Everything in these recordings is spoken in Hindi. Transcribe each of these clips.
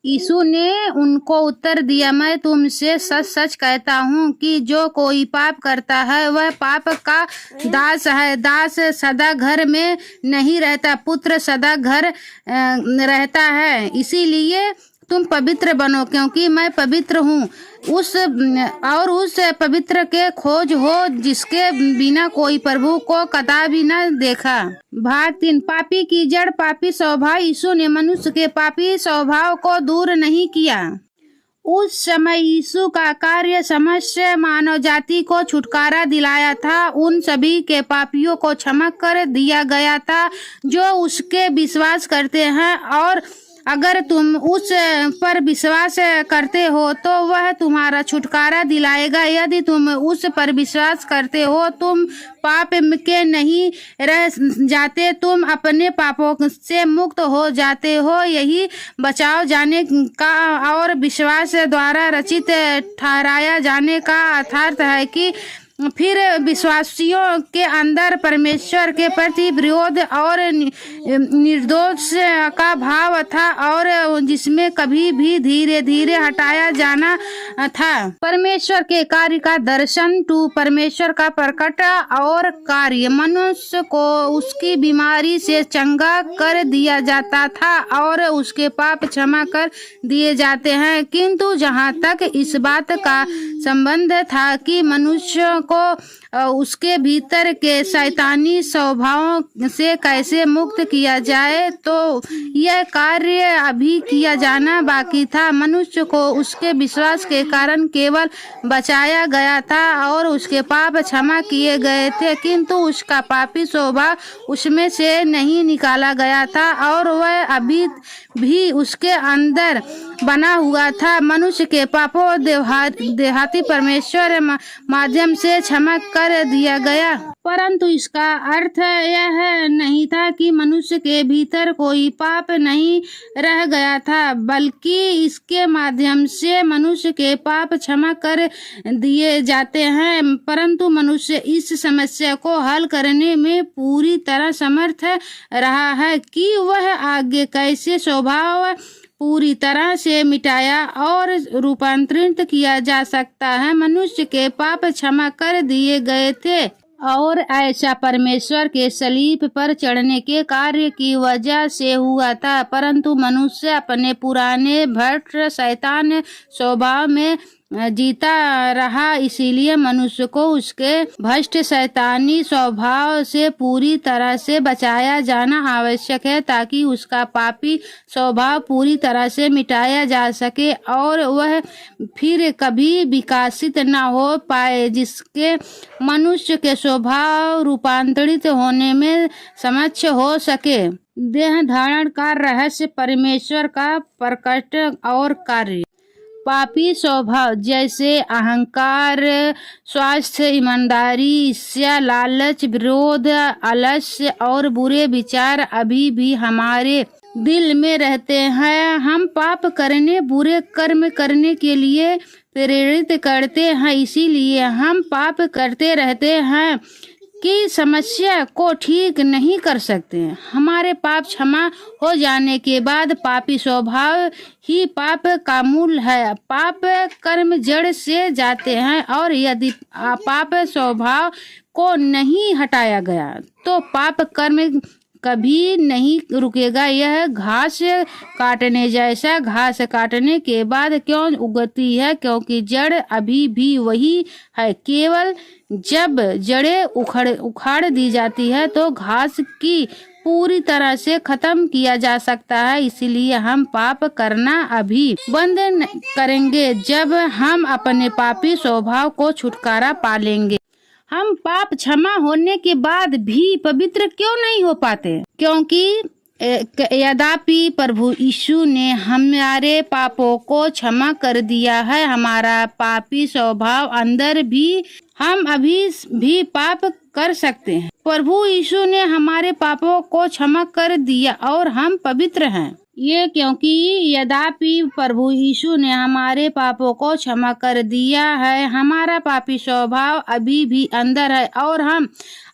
यीशु ने उनको उत्तर दिया, मैं तुमसे सच सच कहता हूँ कि जो कोई पाप करता है वह पाप का दास है। दास सदा घर में नहीं रहता, पुत्र सदा घर रहता है। इसीलिए तुम पवित्र बनो क्योंकि मैं पवित्र हूँ। उस पवित्र के खोज हो जिसके बिना कोई प्रभु को कदापि न देखा। भाग 3। पापी की जड़ पापी स्वभाव। यीशु ने मनुष्य के पापी स्वभाव को दूर नहीं किया। उस समय यीशु का कार्य समस्त मानव जाति को छुटकारा दिलाया था। उन सभी के पापियों को क्षमा कर दिया गया था जो उसके विश्वास करते हैं, और अगर तुम उस पर विश्वास करते हो तो वह तुम्हारा छुटकारा दिलाएगा। यदि तुम उस पर विश्वास करते हो तुम पाप के नहीं रह जाते, तुम अपने पापों से मुक्त हो जाते हो। यही बचाव जाने का और विश्वास द्वारा रचित ठहराया जाने का अर्थात है कि फिर विश्वासियों के अंदर परमेश्वर के प्रति विरोध और निर्दोष का भाव था, और जिसमें कभी भी धीरे धीरे हटाया जाना था। परमेश्वर के कार्य का दर्शन 2। परमेश्वर का प्रकट और कार्य। मनुष्य को उसकी बीमारी से चंगा कर दिया जाता था और उसके पाप क्षमा कर दिए जाते हैं, किंतु जहाँ तक इस बात का संबंध था कि मनुष्य को उसके भीतर के शैतानी स्वभावों से कैसे मुक्त किया जाए, तो यह कार्य अभी किया जाना बाकी था। मनुष्य को उसके विश्वास के कारण केवल बचाया गया था और उसके पाप क्षमा किए गए थे, किंतु उसका पापी स्वभाव उसमें से नहीं निकाला गया था और वह अभी भी उसके अंदर बना हुआ था। मनुष्य के पापों देहाती परमेश्वर माध्यम से क्षमा कर दिया गया, परंतु इसका अर्थ यह नहीं था कि मनुष्य के भीतर कोई पाप नहीं रह गया था, बल्कि इसके माध्यम से मनुष्य के पाप क्षमा कर दिए जाते हैं। परंतु मनुष्य इस समस्या को हल करने में पूरी तरह समर्थ रहा है कि वह आगे कैसे स्वभाव पूरी तरह से मिटाया और रूपांतरित किया जा सकता है। मनुष्य के पाप क्षमा कर दिए गए थे और ऐसा परमेश्वर के सलीब पर चढ़ने के कार्य की वजह से हुआ था, परंतु मनुष्य अपने पुराने भ्रष्ट शैतान स्वभाव में जीता रहा। इसीलिए मनुष्य को उसके भ्रष्ट शैतानी स्वभाव से पूरी तरह से बचाया जाना आवश्यक है, ताकि उसका पापी स्वभाव पूरी तरह से मिटाया जा सके और वह फिर कभी विकसित न हो पाए, जिसके मनुष्य के स्वभाव रूपांतरित होने में समक्ष हो सके। देह धारण का रहस्य। परमेश्वर का प्रकट और कार्य। पापी स्वभाव जैसे अहंकार, स्वास्थ्य, ईमानदारी, ईर्ष्या, लालच, विरोध, आलस्य और बुरे विचार अभी भी हमारे दिल में रहते हैं। हम पाप करने, बुरे कर्म करने के लिए प्रेरित करते हैं, इसीलिए हम पाप करते रहते हैं कि समस्या को ठीक नहीं कर सकते। हमारे पाप क्षमा हो जाने के बाद पापी स्वभाव ही पाप का मूल है। पाप कर्म जड़ से जाते हैं और यदि पाप स्वभाव को नहीं हटाया गया तो पाप कर्म कभी नहीं रुकेगा। यह घास काटने जैसा। घास काटने के बाद क्यों उगती है? क्योंकि जड़ अभी भी वही है। केवल जब जड़ें उखाड़ दी जाती है तो घास की पूरी तरह से खत्म किया जा सकता है। इसलिए हम पाप करना अभी बंद करेंगे जब हम अपने पापी स्वभाव को छुटकारा पा लेंगे। हम पाप क्षमा होने के बाद भी पवित्र क्यों नहीं हो पाते? क्योंकि यद्यपि प्रभु यीशु ने हमारे पापों को क्षमा कर दिया है, हमारा पापी स्वभाव अंदर भी हम अभी भी पाप कर सकते हैं। प्रभु यीशु ने हमारे पापों को क्षमा कर दिया और हम पवित्र हैं। ये क्योंकि यद्यपि प्रभु यीशु ने हमारे पापों को क्षमा कर दिया है, हमारा पापी स्वभाव अभी भी अंदर है और हम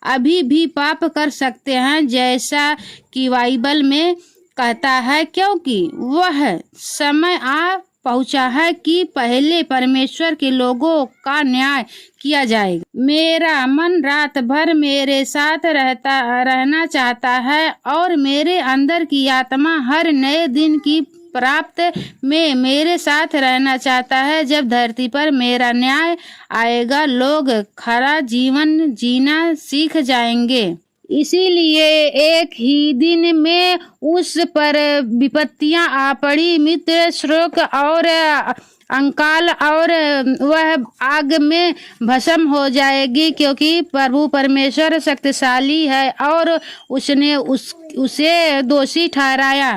अभी भी पाप कर सकते हैं। जैसा कि बाइबल में कहता है, क्योंकि वह समय आ पहुंचा है कि पहले परमेश्वर के लोगों का न्याय किया जाएगा। मेरा मन रात भर मेरे साथ रहना चाहता है और मेरे अंदर की आत्मा हर नए दिन की प्राप्त में मेरे साथ रहना चाहता है। जब धरती पर मेरा न्याय आएगा, लोग खरा जीवन जीना सीख जाएंगे। इसीलिए एक ही दिन में उस पर विपत्तियां आ पड़ी, मित्र, शोक और अंकाल, और वह आग में भस्म हो जाएगी, क्योंकि प्रभु परमेश्वर शक्तिशाली है और उसने उसे दोषी ठहराया।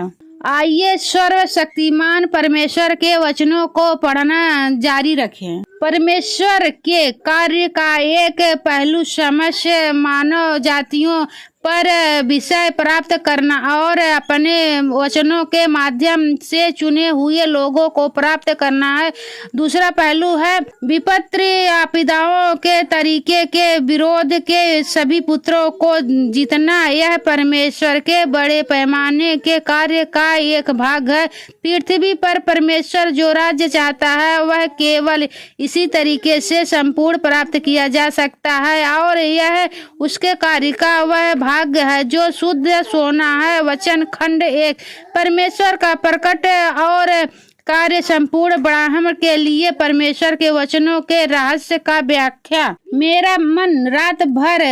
आइए सर्वशक्तिमान परमेश्वर के वचनों को पढ़ना जारी रखें। परमेश्वर के कार्य का एक पहलू समस्त मानव जातियों पर विषय प्राप्त करना और अपने वचनों के माध्यम से चुने हुए लोगों को प्राप्त करना है। दूसरा पहलू है विपत्ति आपदाओं के तरीके के विरोध के सभी पुत्रों को जीतना। यह परमेश्वर के बड़े पैमाने के कार्य का एक भाग है। पृथ्वी पर परमेश्वर जो राज्य चाहता है वह केवल इसी तरीके से संपूर्ण प्राप्त किया जा सकता है, और यह उसके कार्य का वह भाग है जो शुद्ध सोना है। वचन खंड 1। परमेश्वर का प्रकट और कार्य संपूर्ण ब्रह्मांड के लिए परमेश्वर के वचनों के रहस्य का व्याख्या। मेरा मन रात भर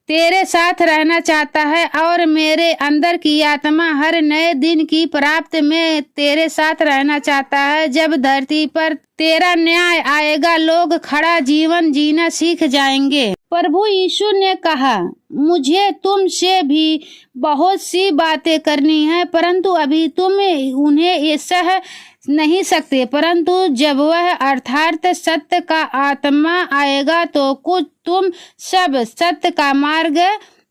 तेरे साथ रहना चाहता है और मेरे अंदर की आत्मा हर नए दिन की प्राप्त में तेरे साथ रहना चाहता है। जब धरती पर तेरा न्याय आएगा, लोग खड़ा जीवन जीना सीख जाएंगे। प्रभु यीशु ने कहा, मुझे तुमसे भी बहुत सी बातें करनी है, परंतु अभी तुम उन्हें सह नहीं सकते। परंतु जब वह अर्थात सत्य का आत्मा आएगा तो कुछ तुम सब सत्य का मार्ग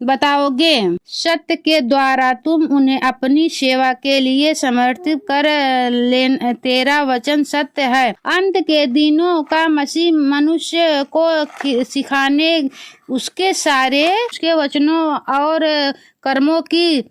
बताओगे। सत्य के द्वारा तुम उन्हें अपनी सेवा के लिए समर्पित कर लेना। तेरा वचन सत्य है। अंत के दिनों का मसीह मनुष्य को सिखाने उसके वचनों और कर्मों की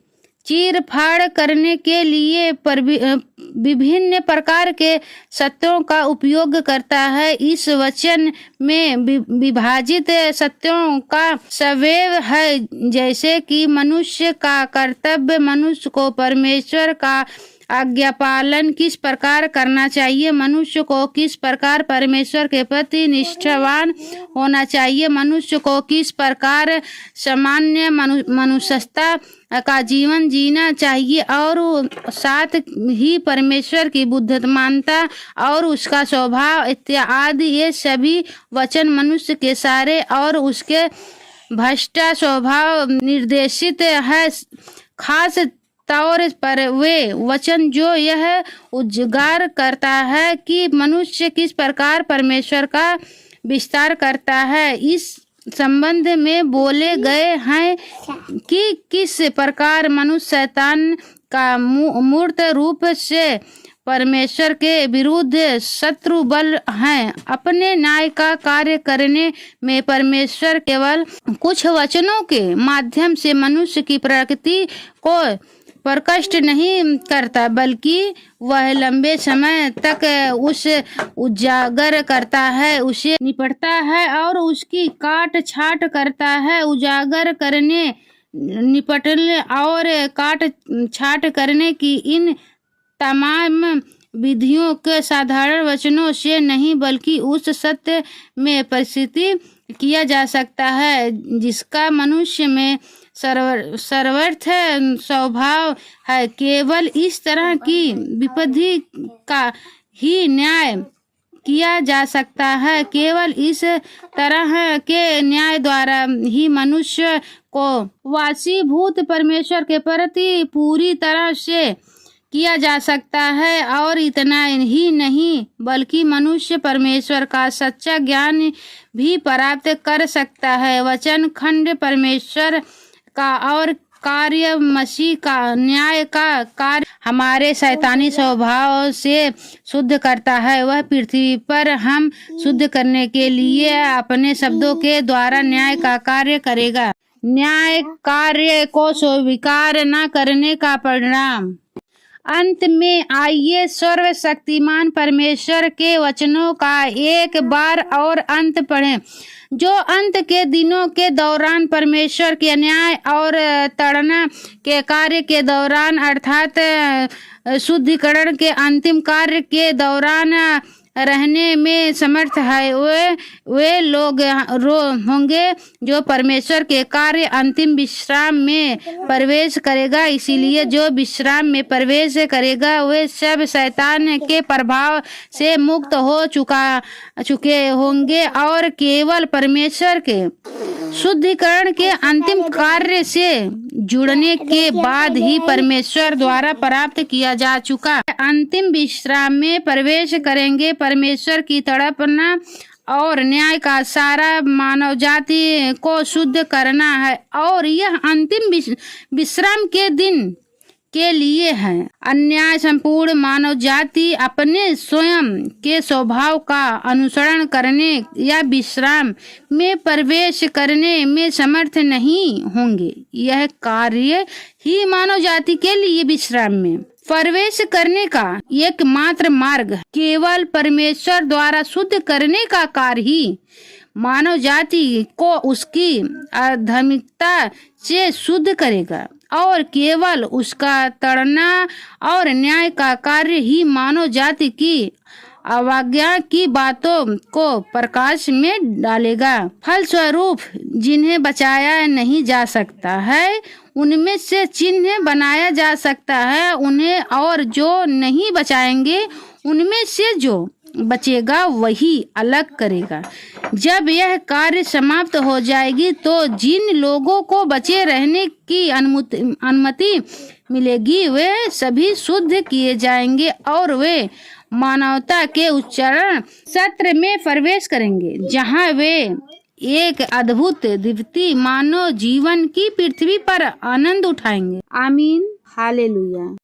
चीर फाड़ करने के लिए विभिन्न प्रकार के सत्यों का उपयोग करता है। इस वचन में विभाजित सत्यों का संवेव है, जैसे कि मनुष्य का कर्तव्य, मनुष्य को परमेश्वर का आज्ञा पालन किस प्रकार करना चाहिए, मनुष्य को किस प्रकार परमेश्वर के प्रति निष्ठावान होना चाहिए, मनुष्य को किस प्रकार सामान्य मनुष्यता का जीवन जीना चाहिए, और साथ ही परमेश्वर की बुद्धिमानता और उसका स्वभाव इत्यादि। ये सभी वचन मनुष्य के सारे और उसके भ्रष्ट स्वभाव निर्देशित है। खास तौर पर वे वचन जो यह उजागर करता है कि मनुष्य किस प्रकार परमेश्वर का विस्तार करता है, इस संबंध में बोले गए हैं कि किस प्रकार मनुष्य शैतान का मूर्त रूप से परमेश्वर के विरुद्ध शत्रु बल हैं। अपने न्याय का कार्य करने में परमेश्वर केवल कुछ वचनों के माध्यम से मनुष्य की प्रकृति को प्रकट नहीं करता, बल्कि वह लंबे समय तक उस उजागर करता है, उसे निपटता है और उसकी काट छाट करता है। उजागर करने, निपटने और काट छाट करने की इन तमाम विधियों के साधारण वचनों से नहीं, बल्कि उस सत्य में परिस्थिति किया जा सकता है जिसका मनुष्य में सर्वर्थ स्वभाव है। केवल इस तरह की विपत्ति का ही न्याय किया जा सकता है। केवल इस तरह के न्याय द्वारा ही मनुष्य को वासीभूत परमेश्वर के प्रति पूरी तरह से किया जा सकता है, और इतना ही नहीं बल्कि मनुष्य परमेश्वर का सच्चा ज्ञान भी प्राप्त कर सकता है। वचन खंड परमेश्वर का और कार्य मसीह का न्याय का कार्य हमारे शैतानी स्वभाव से शुद्ध करता है। वह पृथ्वी पर हम शुद्ध करने के लिए अपने शब्दों के द्वारा न्याय का कार्य करेगा। न्याय कार्य को स्वीकार न करने का परिणाम। अंत में आइए सर्वशक्तिमान परमेश्वर के वचनों का एक बार और अंत पढ़ें, जो अंत के दिनों के दौरान परमेश्वर के न्याय और ताड़ना के कार्य के दौरान अर्थात शुद्धिकरण के अंतिम कार्य के दौरान रहने में समर्थ है। वे लोग होंगे जो परमेश्वर के कार्य अंतिम विश्राम में प्रवेश करेगा। इसीलिए जो विश्राम में प्रवेश करेगा वे सब शैतान के प्रभाव से मुक्त हो चुके होंगे और केवल परमेश्वर के शुद्धिकरण के अंतिम कार्य से जुड़ने के बाद ही परमेश्वर द्वारा प्राप्त किया जा चुका अंतिम विश्राम में प्रवेश करेंगे। परमेश्वर की तड़पना और न्याय का सारा मानव जाति को शुद्ध करना है और यह अंतिम विश्राम के दिन के लिए है। अन्याय संपूर्ण मानव जाति अपने स्वयं के स्वभाव का अनुसरण करने या विश्राम में प्रवेश करने में समर्थ नहीं होंगे। यह कार्य ही मानव जाति के लिए विश्राम में प्रवेश करने का एकमात्र मार्ग केवल परमेश्वर द्वारा शुद्ध करने का कार्य ही मानव जाति को उसकी अधर्मिकता से शुद्ध करेगा और केवल उसका ताड़ना और न्याय का कार्य ही मानव जाति की अवज्ञा की बातों को प्रकाश में डालेगा। फलस्वरूप जिन्हें बचाया नहीं जा सकता है उनमें से चिन्ह बनाया जा सकता है उन्हें, और जो नहीं बचाएंगे उनमें से जो बचेगा वही अलग करेगा। जब यह कार्य समाप्त हो जाएगी तो जिन लोगों को बचे रहने की अनुमति मिलेगी वे सभी शुद्ध किए जाएंगे और वे मानवता के उच्चारण सत्र में प्रवेश करेंगे, जहां वे एक अद्भुत द्वितीय मानव जीवन की पृथ्वी पर आनंद उठाएंगे। आमीन, हालेलुया।